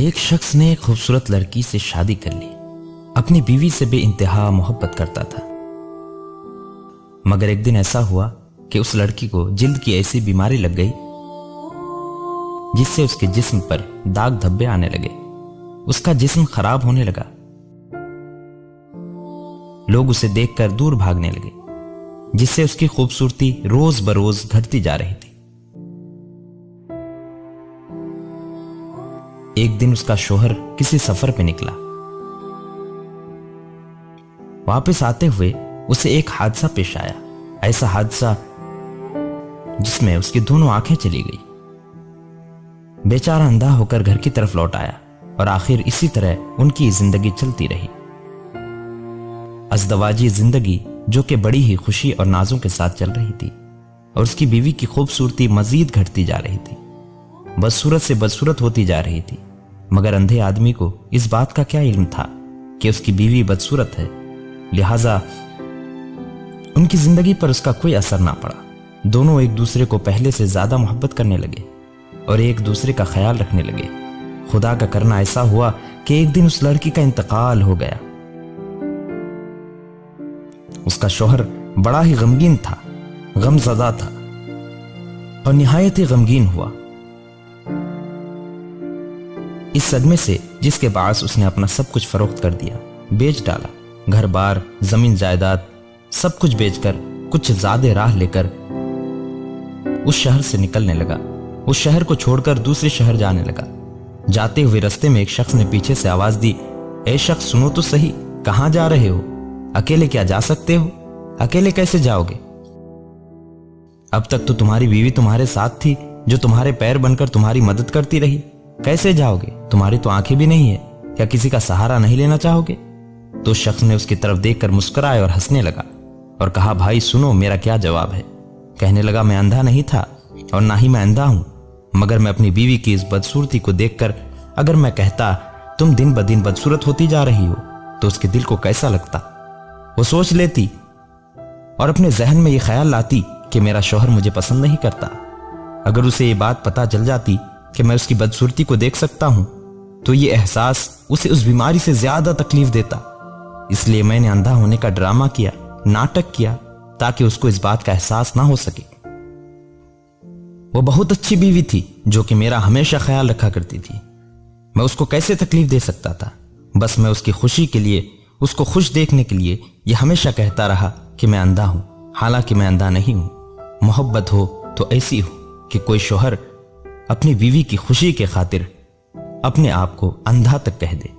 एक शख्स ने एक खूबसूरत लड़की से शादी कर ली। अपनी बीवी से बेइंतहा मोहब्बत करता था, मगर एक दिन ऐसा हुआ कि उस लड़की को जिल्द की ऐसी बीमारी लग गई जिससे उसके जिस्म पर दाग धब्बे आने लगे। उसका जिस्म खराब होने लगा। लोग उसे देखकर दूर भागने लगे, जिससे उसकी खूबसूरती रोज बरोज घटती जा रही थी। एक दिन उसका शौहर किसी सफर पे निकला। वापस आते हुए उसे एक हादसा पेश आया। ऐसा हादसा जिसमें उसकी दोनों आंखें चली गई। बेचारा अंधा होकर घर की तरफ लौट आया और आखिर इसी तरह उनकी जिंदगी चलती रही। अज़दवाजी जिंदगी जो कि बड़ी ही खुशी और नाजों के साथ चल रही थी, और उसकी बीवी की खूबसूरती मजीद घटती जा रही थी, बदसूरत से बदसूरत होती जा रही थी। मगर अंधे आदमी को इस बात का क्या इल्म था कि उसकी बीवी बदसूरत है, लिहाजा उनकी जिंदगी पर उसका कोई असर ना पड़ा। दोनों एक दूसरे को पहले से ज्यादा मोहब्बत करने लगे और एक दूसरे का ख्याल रखने लगे। खुदा का करना ऐसा हुआ कि एक दिन उस लड़की का इंतकाल हो गया। उसका शौहर बड़ा ही गमगीन था, गमज़दा था और निहायत ही गमगीन हुआ। इस सदमे से जिसके बायस उसने अपना सब कुछ फरोख्त कर दिया, बेच डाला। घर बार, जमीन जायदाद सब कुछ बेचकर कुछ ज्यादा राह लेकर उस शहर से निकलने लगा। उस शहर को छोड़कर दूसरे शहर जाने लगा। जाते हुए रास्ते में एक शख्स ने पीछे से आवाज दी, ए शख्स सुनो तो सही, कहां जा रहे हो? अकेले क्या जा सकते हो? अकेले कैसे जाओगे? अब तक तो तुम्हारी बीवी तुम्हारे साथ थी, जो तुम्हारे पैर बनकर तुम्हारी मदद करती रही। कैसे जाओगे? तुम्हारी तो आंखें भी नहीं है, क्या किसी का सहारा नहीं लेना चाहोगे? तो उस शख्स ने उसकी तरफ देखकर मुस्कुराया और हंसने लगा और कहा, भाई सुनो, मेरा क्या जवाब है? कहने लगा, मैं अंधा नहीं था और ना ही मैं अंधा हूं, मगर मैं अपनी बीवी की इस बदसूरती को देखकर अगर मैं कहता तुम दिन ब दिन बदसूरत होती जा रही हो, तो उसके दिल को कैसा लगता? वो सोच लेती और अपने जहन में ये ख्याल लाती कि मेरा शौहर मुझे पसंद नहीं करता। अगर उसे ये बात पता चल जाती कि मैं उसकी बदसूरती को देख सकता हूं, तो ये एहसास उसे उस बीमारी से ज्यादा तकलीफ देता। इसलिए मैंने अंधा होने का ड्रामा किया, नाटक किया, ताकि उसको इस बात का एहसास ना हो सके। वो बहुत अच्छी बीवी थी जो कि मेरा हमेशा ख्याल रखा करती थी। मैं उसको कैसे तकलीफ दे सकता था? बस मैं उसकी खुशी के लिए, उसको खुश देखने के लिए ये हमेशा कहता रहा कि मैं अंधा हूं, हालांकि मैं अंधा नहीं हूं। मोहब्बत हो तो ऐसी हो कि कोई शौहर अपनी बीवी की खुशी के खातिर अपने आप को अंधा तक कह दे।